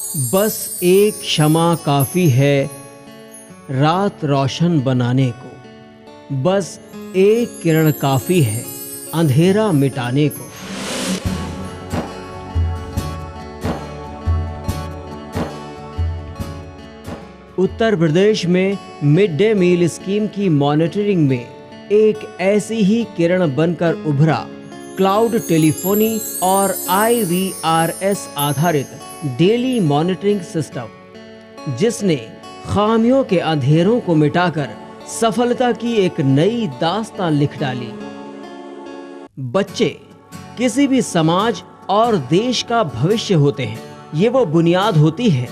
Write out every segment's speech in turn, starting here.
बस एक क्षमा काफ़ी है रात रोशन बनाने को, बस एक किरण काफ़ी है अंधेरा मिटाने को। उत्तर प्रदेश में मिड डे मील स्कीम की मॉनिटरिंग में एक ऐसी ही किरण बनकर उभरा क्लाउड टेलीफोनी और IVRS आधारित डेली मॉनिटरिंग सिस्टम, जिसने खामियों के अंधेरों को मिटाकर सफलता की एक नई दास्तान लिख डाली। बच्चे किसी भी समाज और देश का भविष्य होते हैं। ये वो बुनियाद होती है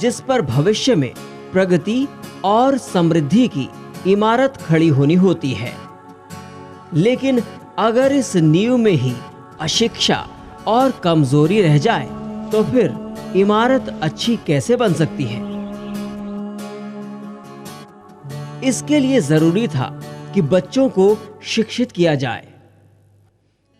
जिस पर भविष्य में प्रगति और समृद्धि की इमारत खड़ी होनी होती है। लेकिन अगर इस नींव में ही अशिक्षा और कमजोरी रह जाए तो फिर इमारत अच्छी कैसे बन सकती है। इसके लिए जरूरी था कि बच्चों को शिक्षित किया जाए,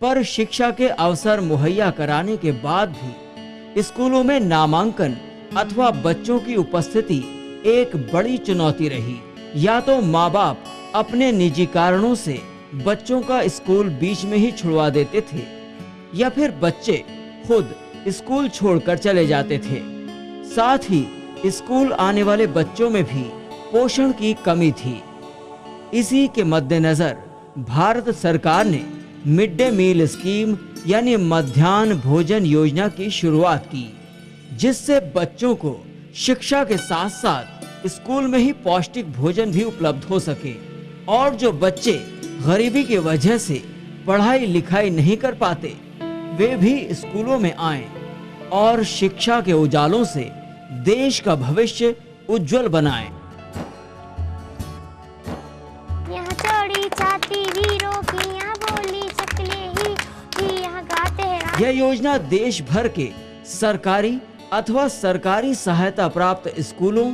पर शिक्षा के अवसर मुहैया कराने के बाद भी स्कूलों में नामांकन अथवा बच्चों की उपस्थिति एक बड़ी चुनौती रही। या तो माँ बाप अपने निजी कारणों से बच्चों का स्कूल बीच में ही छुड़वा देते थे, या फिर बच्चे खुद स्कूल छोड़कर चले जाते थे। साथ ही स्कूल आने वाले बच्चों में भी पोषण की कमी थी। इसी के मद्देनजर भारत सरकार ने मिड डे मील स्कीम यानी मध्याह्न भोजन योजना की शुरुआत की, जिससे बच्चों को शिक्षा के साथ साथ स्कूल में ही पौष्टिक भोजन भी उपलब्ध हो सके, और जो बच्चे गरीबी की वजह से पढ़ाई लिखाई नहीं कर पाते वे भी स्कूलों में आएं और शिक्षा के उजालों से देश का भविष्य उज्जवल बनाएं। यहाँ चौड़ी छाती वीरों की, यहाँ बोली शक्लें ही यहाँ गाते हैं। यह योजना देश भर के सरकारी अथवा सरकारी सहायता प्राप्त स्कूलों,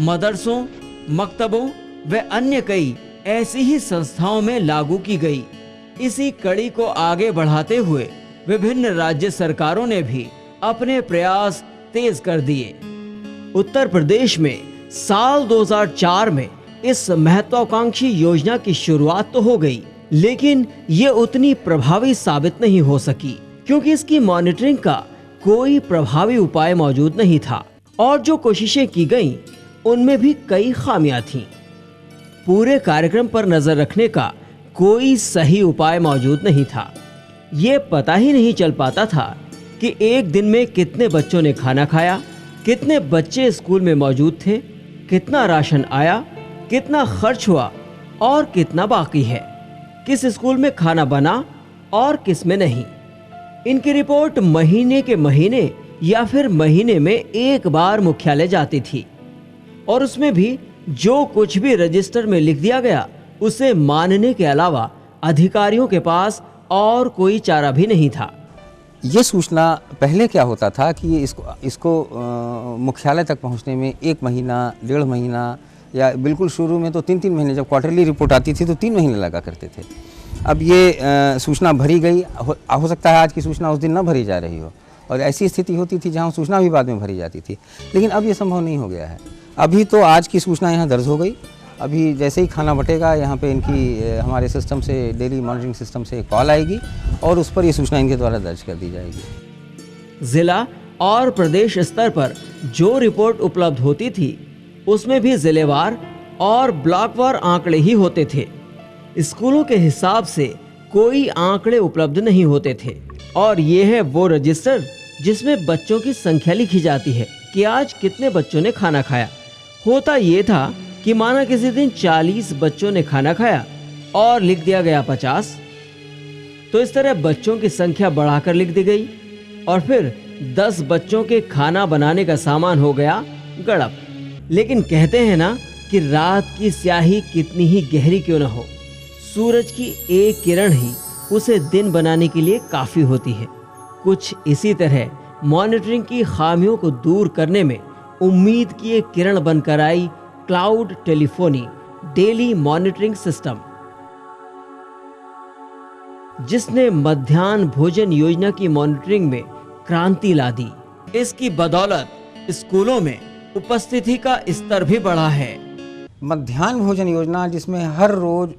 मदरसों, मकतबों व अन्य कई ऐसी ही संस्थाओं में लागू की गई। इसी कड़ी को आगे बढ़ाते हुए विभिन्न राज्य सरकारों ने भी अपने प्रयास तेज कर दिए। उत्तर प्रदेश में साल 2004 में इस महत्वाकांक्षी योजना की शुरुआत तो हो गई, लेकिन ये उतनी प्रभावी साबित नहीं हो सकी, क्योंकि इसकी मॉनिटरिंग का कोई प्रभावी उपाय मौजूद नहीं था, और जो कोशिशें की गईं उनमें भी कई खामियां थीं। पूरे कार्यक्रम पर नजर रखने का कोई सही उपाय मौजूद नहीं था। ये पता ही नहीं चल पाता था कि एक दिन में कितने बच्चों ने खाना खाया, कितने बच्चे स्कूल में मौजूद थे, कितना राशन आया, कितना खर्च हुआ और कितना बाकी है, किस स्कूल में खाना बना और किस में नहीं। इनकी रिपोर्ट महीने के महीने या फिर महीने में एक बार मुख्यालय जाती थी, और उसमें भी जो कुछ भी रजिस्टर में लिख दिया गया उसे मानने के अलावा अधिकारियों के पास और कोई चारा भी नहीं था। ये सूचना पहले क्या होता था कि इसको मुख्यालय तक पहुंचने में 1 महीना, 1.5 महीना, या बिल्कुल शुरू में तो 3-3 महीने, जब क्वार्टरली रिपोर्ट आती थी तो 3 महीने लगा करते थे। अब ये सूचना भरी गई, हो सकता है आज की सूचना उस दिन न भरी जा रही हो, और ऐसी स्थिति होती थी जहाँ सूचना भी बाद में भरी जाती थी। लेकिन अब ये संभव नहीं हो गया है। अभी तो आज की सूचना यहाँ दर्ज हो गई। अभी जैसे ही खाना बटेगा यहाँ पे इनकी हमारे सिस्टम से, डेली मॉनिटरिंग सिस्टम से कॉल आएगी और उस पर ये सूचना इनके द्वारा दर्ज कर दी जाएगी। जिला और प्रदेश स्तर पर जो रिपोर्ट उपलब्ध होती थी उसमें भी जिलेवार और ब्लॉकवार आंकड़े ही होते थे। स्कूलों के हिसाब से कोई आंकड़े उपलब्ध नहीं होते थे, और ये है वो रजिस्टर जिसमें बच्चों की संख्या लिखी जाती है कि आज कितने बच्चों ने खाना खाया। होता ये था कि माना किसी दिन 40 बच्चों ने खाना खाया और लिख दिया गया 50, तो इस तरह बच्चों की संख्या बढ़ाकर लिख दी गई, और फिर 10 बच्चों के खाना बनाने का सामान हो गया गड़प। लेकिन कहते हैं ना कि रात की स्याही कितनी ही गहरी क्यों न हो, सूरज की एक किरण ही उसे दिन बनाने के लिए काफी होती है। कुछ इसी तरह मॉनिटरिंग की खामियों को दूर करने में उम्मीद की एक किरण बनकर आई cloud telephony daily monitoring system, जिसने मध्याह्न भोजन योजना की मॉनिटरिंग में क्रांति ला दी। इसकी बदौलत स्कूलों में उपस्थिति का स्तर भी बढ़ा है। मध्याह्न भोजन योजना, जिसमें हर रोज़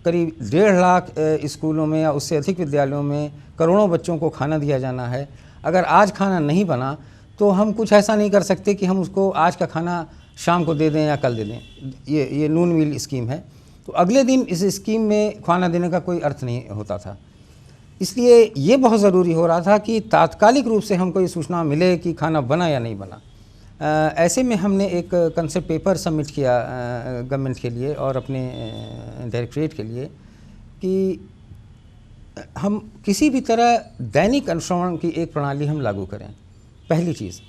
करीब 1.5 लाख स्कूलों में या उससे अधिक विद्यालयों में करोड़ों बच्चों को खाना दिया जाना है। अगर आज खाना नहीं बना तो हम कुछ ऐसा नहीं कर सकते कि हम उसको आज का खाना शाम को दे दें या कल दे दें। ये नून मील स्कीम है, तो अगले दिन इस स्कीम में खाना देने का कोई अर्थ नहीं होता था। इसलिए ये बहुत ज़रूरी हो रहा था कि तात्कालिक रूप से हमको ये सूचना मिले कि खाना बना या नहीं बना। ऐसे में हमने एक कंसेप्ट पेपर सबमिट किया गवर्नमेंट के लिए और अपने डायरेक्टरेट के लिए कि हम किसी भी तरह दैनिक अनुश्रवण की एक प्रणाली हम लागू करें, पहली चीज़।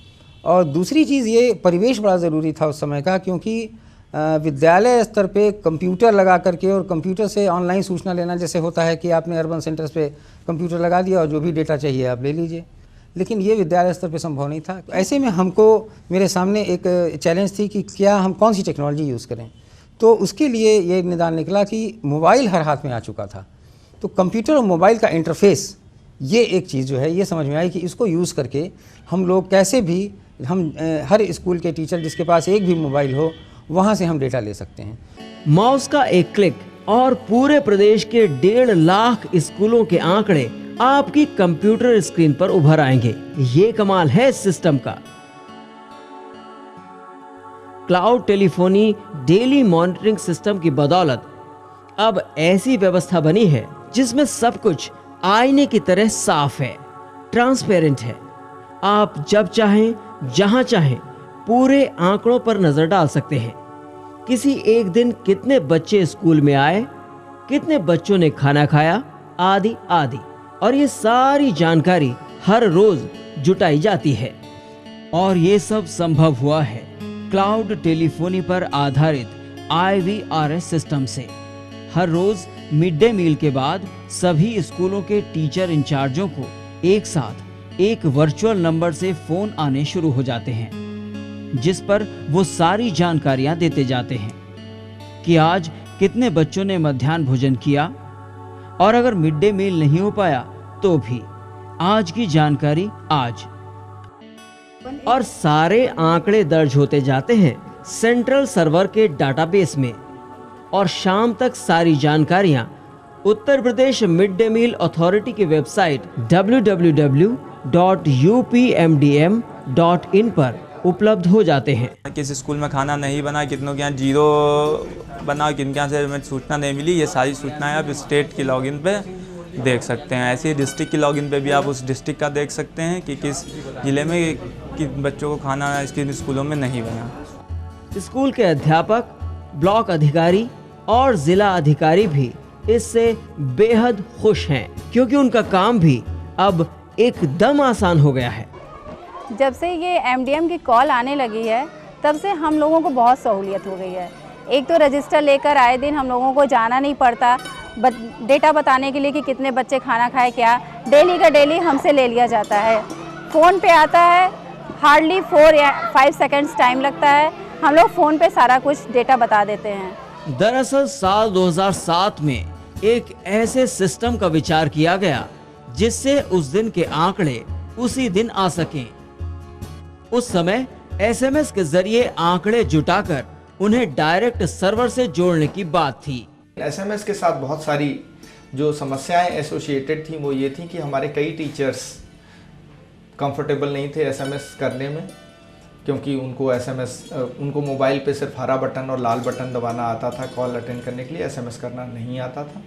और दूसरी चीज़, ये परिवेश बड़ा ज़रूरी था उस समय का, क्योंकि विद्यालय स्तर पे कंप्यूटर लगा करके और कंप्यूटर से ऑनलाइन सूचना लेना जैसे होता है कि आपने अर्बन सेंटर्स पे कंप्यूटर लगा दिया और जो भी डेटा चाहिए आप ले लीजिए, लेकिन ये विद्यालय स्तर पे संभव नहीं था। ऐसे में हमको, मेरे सामने एक चैलेंज थी कि क्या हम कौन सी टेक्नोलॉजी यूज़ करें। तो उसके लिए ये निदान निकला कि मोबाइल हर हाथ में आ चुका था, तो कंप्यूटर और मोबाइल का इंटरफेस, ये एक चीज़ जो है ये समझ में आई कि इसको यूज़ करके हम लोग कैसे भी हर स्कूल के टीचर जिसके पास एक भी मोबाइल हो, वहाँ से हम डेटा ले सकते हैं। माउस का एक क्लिक और पूरे प्रदेश के 1.5 लाख स्कूलों के आंकड़े आपकी कंप्यूटर स्क्रीन पर उभर आएंगे। ये कमाल है इस सिस्टम का। Cloud telephony daily monitoring system की बदौलत अब ऐसी व्यवस्था बनी है जिसमें सब कुछ आईने की तरह साफ है, ट्रांसपेरेंट है। आप जब चाहें, जहां चाहें, पूरे आंकड़ों पर नजर डाल सकते हैं। किसी एक दिन कितने बच्चे स्कूल में आए, कितने बच्चों ने खाना खाया, आदि आदि, और ये सारी जानकारी हर रोज जुटाई जाती है। और ये सब संभव हुआ है क्लाउड टेलीफोनी पर आधारित IVRS सिस्टम से। हर रोज मिड डे मील के बाद सभी स्कूलों के टीचर इंचार्जों को एक साथ एक वर्चुअल नंबर से फोन आने शुरू हो जाते हैं, जिस पर वो सारी जानकारियां देते जाते हैं कि आज कितने बच्चों ने मध्याह्न भोजन किया, और अगर मिड डे मील नहीं हो पाया तो भी आज की जानकारी आज। और सारे आंकड़े दर्ज होते जाते हैं सेंट्रल सर्वर के डाटाबेस में, और शाम तक सारी जानकारियां Uttar Pradesh mid day meal authority की वेबसाइट www.upmdm.in पर उपलब्ध हो जाते हैं। किस स्कूल में खाना नहीं बना, कितनों के यहाँ 0 बना, किन के यहाँ से हमें सूचना नहीं मिली, ये सारी सूचनाएं आप स्टेट की लॉगिन पे देख सकते हैं। ऐसे ही डिस्ट्रिक्ट की लॉगिन पे भी आप उस डिस्ट्रिक्ट का देख सकते हैं कि किस ज़िले में किन बच्चों को खाना किन स्कूलों में नहीं बना। स्कूल के अध्यापक, ब्लॉक अधिकारी और जिला अधिकारी भी इससे बेहद खुश हैं, क्योंकि उनका काम भी अब एकदम आसान हो गया है। जब से ये MDM की कॉल आने लगी है तब से हम लोगों को बहुत सहूलियत हो गई है। एक तो रजिस्टर लेकर आए दिन हम लोगों को जाना नहीं पड़ता डेटा बताने के लिए कि कितने बच्चे खाना खाए, क्या डेली का डेली हमसे ले लिया जाता है। फ़ोन पे आता है, हार्डली 4 या 5 सेकेंड्स टाइम लगता है, हम लोग फ़ोन पे सारा कुछ डेटा बता देते हैं। दरअसल साल 2007 में एक ऐसे सिस्टम का विचार किया गया जिससे उस दिन के आंकड़े उसी दिन आ सकें। उस समय SMS के जरिए आंकड़े जुटाकर उन्हें डायरेक्ट सर्वर से जोड़ने की बात थी। SMS के साथ बहुत सारी जो समस्याएं एसोसिएटेड थी वो ये थी कि हमारे कई टीचर्स कंफर्टेबल नहीं थे SMS करने में, क्योंकि उनको मोबाइल पे सिर्फ हरा बटन और लाल बटन दबाना आता था कॉल अटेंड करने के लिए, SMS करना नहीं आता था।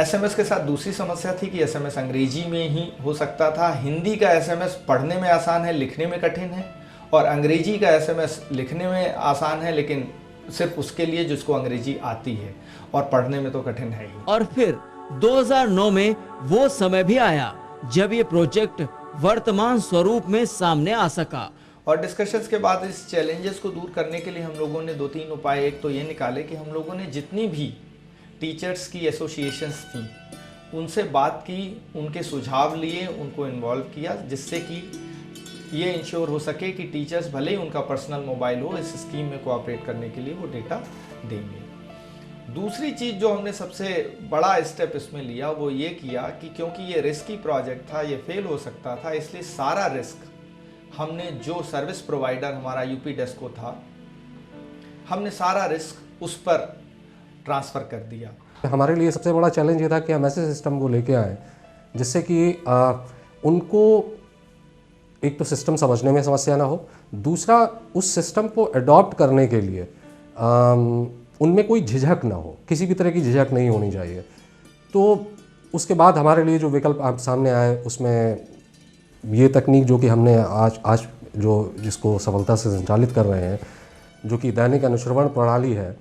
SMS के साथ दूसरी समस्या थी कि SMS अंग्रेजी में ही हो सकता था। हिंदी का SMS पढ़ने में आसान है, लिखने में कठिन है, और अंग्रेजी का SMS लिखने में आसान है लेकिन सिर्फ उसके लिए जिसको अंग्रेजी आती है, और पढ़ने में तो कठिन है ही। और फिर 2009 में वो समय भी आया जब ये प्रोजेक्ट वर्तमान स्वरूप में सामने आ सका। और डिस्कशंस के बाद इस चैलेंजेस को दूर करने के लिए हम लोगों ने 2-3 उपाय एक तो ये निकाले कि हम लोगों ने जितनी भी टीचर्स की एसोसिएशंस थी उनसे बात की, उनके सुझाव लिए, उनको इन्वॉल्व किया, जिससे कि ये इंश्योर हो सके कि टीचर्स भले ही उनका पर्सनल मोबाइल हो, इस स्कीम में कोऑपरेट करने के लिए वो डेटा देंगे। दूसरी चीज़ जो हमने सबसे बड़ा स्टेप इसमें लिया वो ये किया कि क्योंकि ये रिस्की प्रोजेक्ट था, ये फेल हो सकता था, इसलिए सारा रिस्क हमने जो सर्विस प्रोवाइडर हमारा यूपी डेस्को था, हमने सारा रिस्क उस पर ट्रांसफ़र कर दिया। हमारे लिए सबसे बड़ा चैलेंज ये था कि हम ऐसे सिस्टम को लेके आए जिससे कि उनको एक तो सिस्टम समझने में समस्या ना हो, दूसरा उस सिस्टम को अडॉप्ट करने के लिए उनमें कोई झिझक ना हो, किसी भी तरह की झिझक नहीं होनी चाहिए। तो उसके बाद हमारे लिए जो विकल्प आप सामने आए उसमें ये तकनीक जो कि हमने आज जो जिसको सफलता से संचालित कर रहे हैं, जो कि दैनिक अनुश्रवण प्रणाली है,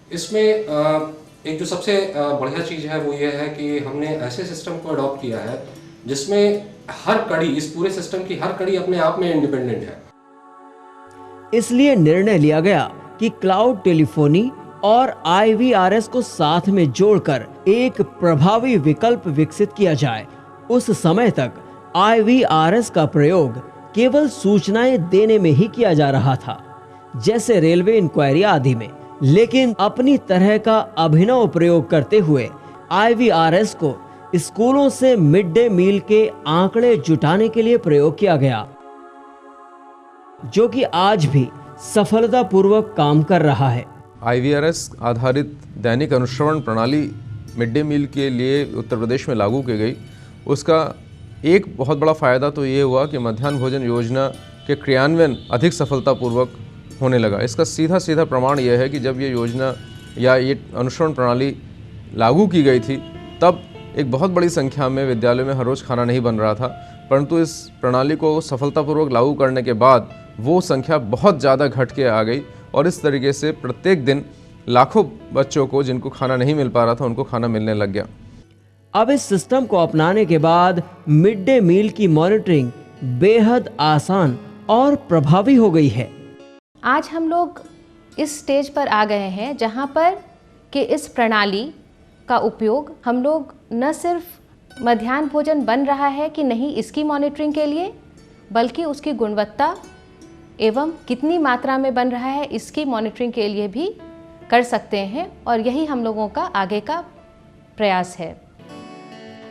इसमें एक जो सबसे बढ़िया चीज़ है वो ये है कि हमने ऐसे सिस्टम को अडॉप्ट किया है जिसमें हर कड़ी, इस पूरे सिस्टम की हर कड़ी अपने आप में इंडिपेंडेंट है। इसलिए निर्णय लिया गया कि क्लाउड टेलीफोनी और IVRS को साथ में जोड़कर एक प्रभावी विकल्प विकसित किया जाए। उस समय तक IVRS का प्रयोग केवल सूचनाएं देने में ही किया जा रहा था, जैसे रेलवे इंक्वायरी आदि में, लेकिन अपनी तरह का अभिनव प्रयोग करते हुए IVRS को स्कूलों से मिड डे मील के आंकड़े जुटाने के लिए प्रयोग किया गया, जो कि आज भी सफलतापूर्वक काम कर रहा है। IVRS आधारित दैनिक अनुश्रवण प्रणाली मिड डे मील के लिए उत्तर प्रदेश में लागू की गई। उसका एक बहुत बड़ा फ़ायदा तो ये हुआ कि मध्याह्न भोजन योजना के क्रियान्वयन अधिक सफलतापूर्वक होने लगा। इसका सीधा प्रमाण यह है कि जब ये योजना या ये अनुश्रवण प्रणाली लागू की गई थी, तब एक बहुत बड़ी संख्या में विद्यालयों में हर रोज़ खाना नहीं बन रहा था, परंतु इस प्रणाली को सफलतापूर्वक लागू करने के बाद वो संख्या बहुत ज़्यादा घट के आ गई और इस तरीके से प्रत्येक दिन लाखों बच्चों को जिनको खाना नहीं मिल पा रहा था उनको खाना मिलने लग गया। अब इस सिस्टम को अपनाने के बाद मिड डे मील की मॉनिटरिंग बेहद आसान और प्रभावी हो गई है। आज हम लोग इस स्टेज पर आ गए हैं जहां पर कि इस प्रणाली का उपयोग हम लोग न सिर्फ मध्याह्न भोजन बन रहा है कि नहीं इसकी मॉनिटरिंग के लिए, बल्कि उसकी गुणवत्ता एवं कितनी मात्रा में बन रहा है इसकी मॉनिटरिंग के लिए भी कर सकते हैं, और यही हम लोगों का आगे का प्रयास है।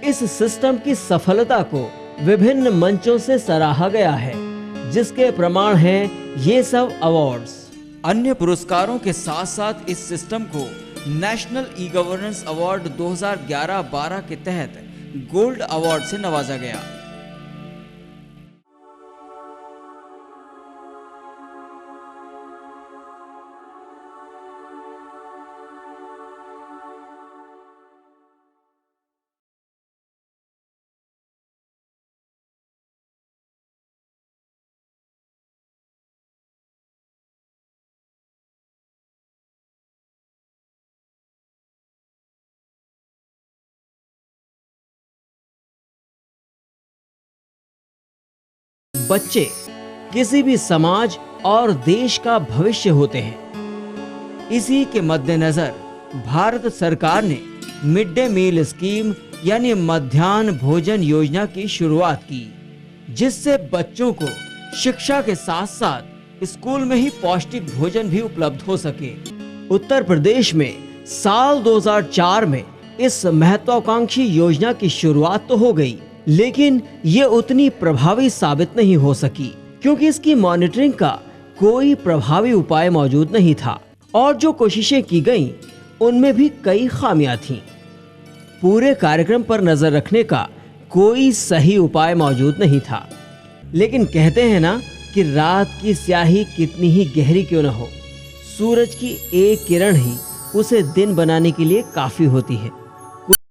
इस सिस्टम की सफलता को विभिन्न मंचों से सराहा गया है, जिसके प्रमाण हैं ये सब अवार्ड्स। अन्य पुरस्कारों के साथ साथ इस सिस्टम को नेशनल ई गवर्नेंस अवार्ड 2011-12 के तहत गोल्ड अवार्ड से नवाजा गया। बच्चे किसी भी समाज और देश का भविष्य होते हैं। इसी के मद्देनजर भारत सरकार ने मिड डे मील स्कीम यानी मध्याह्न भोजन योजना की शुरुआत की, जिससे बच्चों को शिक्षा के साथ साथ स्कूल में ही पौष्टिक भोजन भी उपलब्ध हो सके। उत्तर प्रदेश में साल 2004 में इस महत्वाकांक्षी योजना की शुरुआत तो हो गई, लेकिन ये उतनी प्रभावी साबित नहीं हो सकी क्योंकि इसकी मॉनिटरिंग का कोई प्रभावी उपाय मौजूद नहीं था, और जो कोशिशें की गईं उनमें भी कई खामियां थीं। पूरे कार्यक्रम पर नजर रखने का कोई सही उपाय मौजूद नहीं था। लेकिन कहते हैं ना कि रात की स्याही कितनी ही गहरी क्यों न हो, सूरज की एक किरण ही उसे दिन बनाने के लिए काफी होती है।